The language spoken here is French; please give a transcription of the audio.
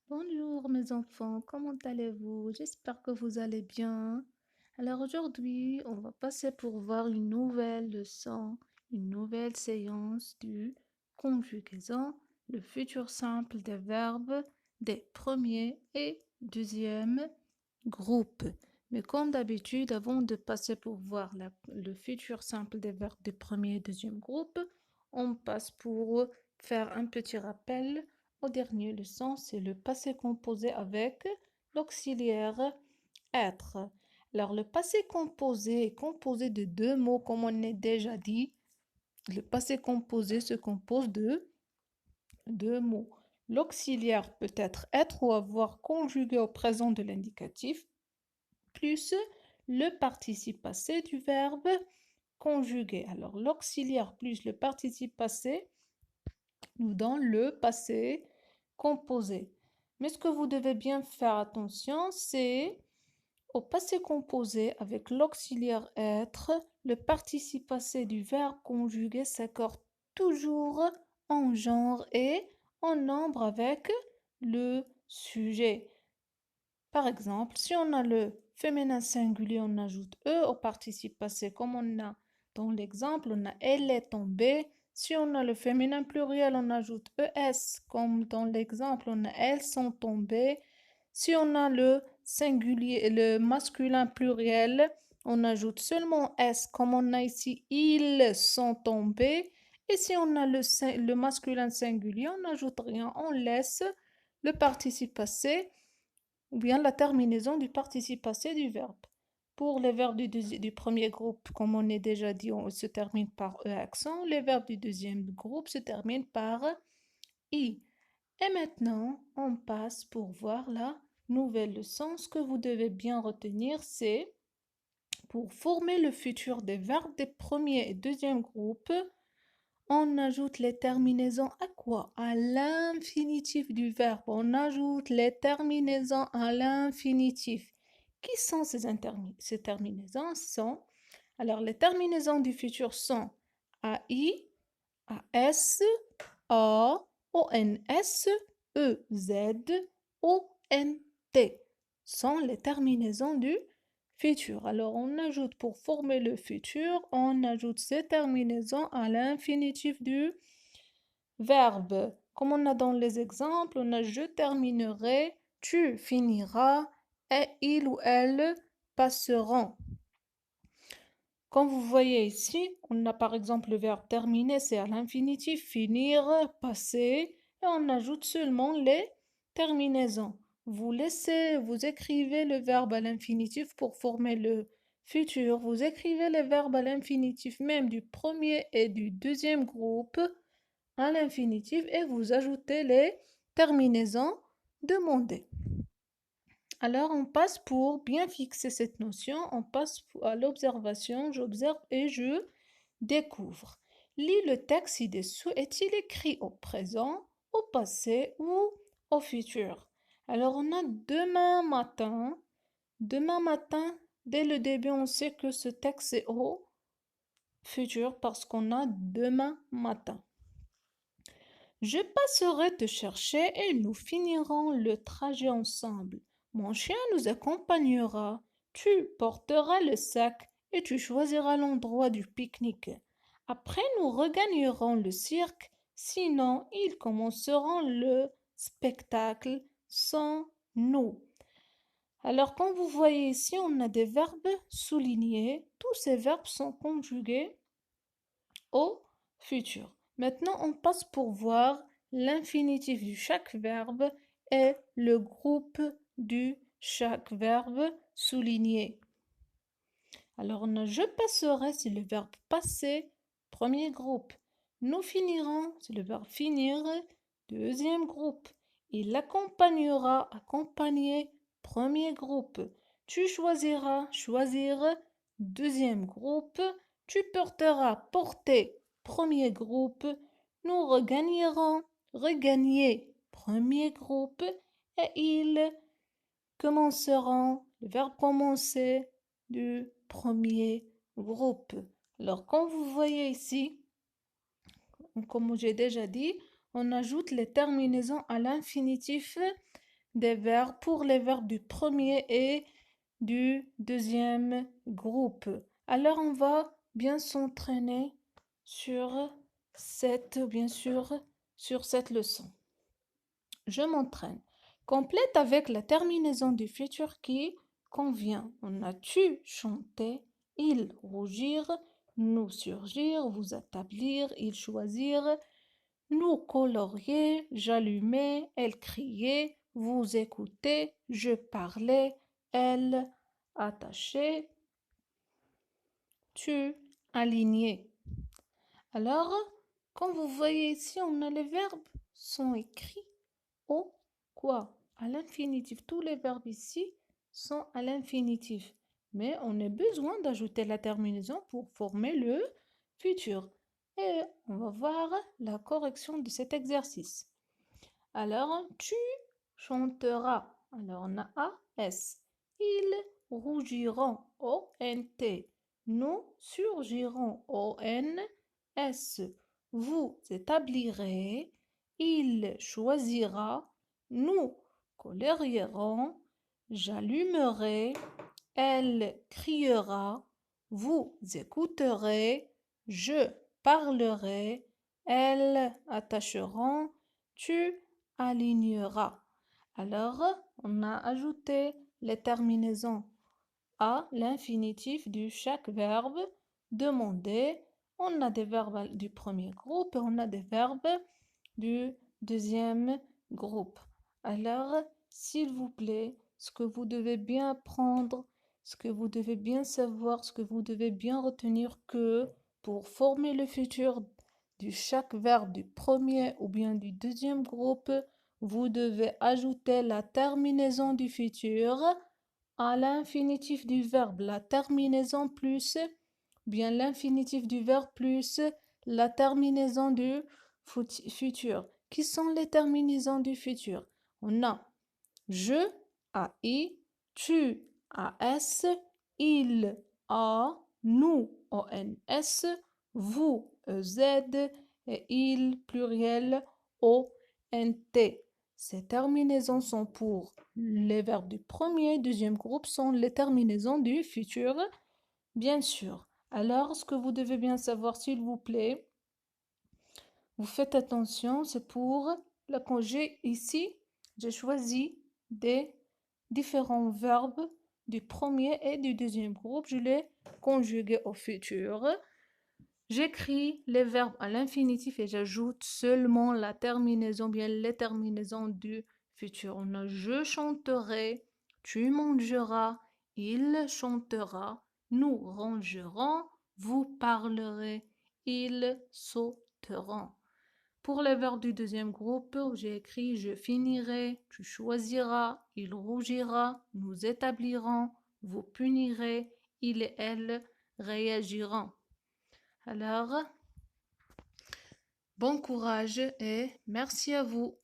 Bonjour mes enfants, comment allez-vous? J'espère que vous allez bien. Alors aujourd'hui, on va passer pour voir une nouvelle leçon, une nouvelle séance du conjugaison, le futur simple des verbes des premiers et deuxième groupes. Mais comme d'habitude, avant de passer pour voir le futur simple des verbes des premier et deuxième groupe, on passe pour faire un petit rappel au dernier leçon, c'est le passé composé avec l'auxiliaire être. Alors, le passé composé est composé de deux mots, comme on a déjà dit. Le passé composé se compose de deux mots. L'auxiliaire peut être ou avoir conjugué au présent de l'indicatif, plus le participe passé du verbe conjugué. Alors, l'auxiliaire plus le participe passé nous donne le passé composé. Mais ce que vous devez bien faire attention, c'est au passé composé avec l'auxiliaire être, le participe passé du verbe conjugué s'accorde toujours en genre et en nombre avec le sujet. Par exemple, si on a le féminin singulier, on ajoute e au participe passé, comme on a dans l'exemple, on a elle est tombée. Si on a le féminin pluriel, on ajoute es, comme dans l'exemple, on a elles sont tombées. Si on a le singulier, le masculin pluriel, on ajoute seulement s, comme on a ici, ils sont tombés. Et si on a le masculin singulier, on n'ajoute rien, on laisse le participe passé ou bien la terminaison du participe passé du verbe. Pour les verbes du premier groupe, comme on a déjà dit, on se termine par E accent. Les verbes du deuxième groupe se terminent par I. Et maintenant, on passe pour voir la nouvelle leçon. Ce que vous devez bien retenir, c'est pour former le futur des verbes des premier et deuxième groupes, on ajoute les terminaisons à quoi? À l'infinitif du verbe. On ajoute les terminaisons à l'infinitif. Qui sont ces terminaisons? Alors, les terminaisons du futur sont AI, AS, A, ONS, EZ, ONT. Sont les terminaisons du futur. Alors, on ajoute pour former le futur, on ajoute ces terminaisons à l'infinitif du verbe. Comme on a dans les exemples, on a je terminerai, tu finiras et il ou elle passeront. Comme vous voyez ici, on a par exemple le verbe terminer, c'est à l'infinitif, finir, passer, et on ajoute seulement les terminaisons. Vous écrivez le verbe à l'infinitif pour former le futur. Vous écrivez les verbes à l'infinitif même du premier et du deuxième groupe à l'infinitif et vous ajoutez les terminaisons demandées. Alors, on passe pour bien fixer cette notion, on passe à l'observation. J'observe et je découvre. Lis le texte ci-dessous. Est-il écrit au présent, au passé ou au futur? Alors, on a demain matin. Demain matin, dès le début, on sait que ce texte est au futur parce qu'on a demain matin. Je passerai te chercher et nous finirons le trajet ensemble. Mon chien nous accompagnera. Tu porteras le sac et tu choisiras l'endroit du pique-nique. Après, nous regagnerons le cirque, sinon ils commenceront le spectacle sans nous. Alors, comme vous voyez ici, on a des verbes soulignés. Tous ces verbes sont conjugués au futur. Maintenant, on passe pour voir l'infinitif de chaque verbe et le groupe du chaque verbe souligné. Alors, on a je passerai, c'est le verbe passer, premier groupe. Nous finirons, c'est le verbe finir, deuxième groupe. Il accompagnera, accompagner, premier groupe. Tu choisiras, choisir, deuxième groupe. Tu porteras, porter, premier groupe. Nous regagnerons, regagner, premier groupe. Et ils commenceront, le verbe commencer, du premier groupe. Alors, comme vous voyez ici, comme j'ai déjà dit, on ajoute les terminaisons à l'infinitif des verbes pour les verbes du premier et du deuxième groupe. Alors, on va bien s'entraîner sur sur cette leçon. Je m'entraîne. Complète avec la terminaison du futur qui convient. On a tu chanté, il rougir, nous surgir, vous établir, il choisir, nous colorier, j'allumais, elle criait, vous écoutez, je parlais, elle attachait, tu aligné. Alors, comme vous voyez ici, on a les verbes sont écrits au quoi? À l'infinitif. Tous les verbes ici sont à l'infinitif. Mais on a besoin d'ajouter la terminaison pour former le futur. Et on va voir la correction de cet exercice. Alors, tu chanteras. Alors, on a A, S. Ils rougiront. O-N-T. Nous surgirons. O-N-S. Vous établirez. Il choisira. Nous colorierons. J'allumerai. Elle criera. Vous écouterez. Je parlerai. Elles attacheront. Tu aligneras. Alors, on a ajouté les terminaisons à l'infinitif de chaque verbe. Demander, on a des verbes du premier groupe et on a des verbes du deuxième groupe. Alors, s'il vous plaît, ce que vous devez bien apprendre, ce que vous devez bien savoir, ce que vous devez bien retenir que pour former le futur de chaque verbe du premier ou bien du deuxième groupe, vous devez ajouter la terminaison du futur à l'infinitif du verbe. La terminaison plus, bien l'infinitif du verbe plus la terminaison du futur. Qui sont les terminaisons du futur? On a je, AI, tu, AS, il, A, nous, ONS, vous, EZ, et il, pluriel, ONT. Ces terminaisons sont pour les verbes du premier et deuxième groupe, sont les terminaisons du futur, bien sûr. Alors, ce que vous devez bien savoir, s'il vous plaît, vous faites attention, c'est pour la congé ici, j'ai choisi des différents verbes du premier et du deuxième groupe. Je les conjugués au futur. J'écris les verbes à l'infinitif et j'ajoute seulement la terminaison, bien les terminaisons du futur. On a je chanterai, tu mangeras, il chantera, nous rangerons, vous parlerez, ils sauteront. Pour les verbes du deuxième groupe, j'ai écrit je finirai, tu choisiras, il rougira, nous établirons, vous punirez, il et elle réagiront. Alors, bon courage et merci à vous.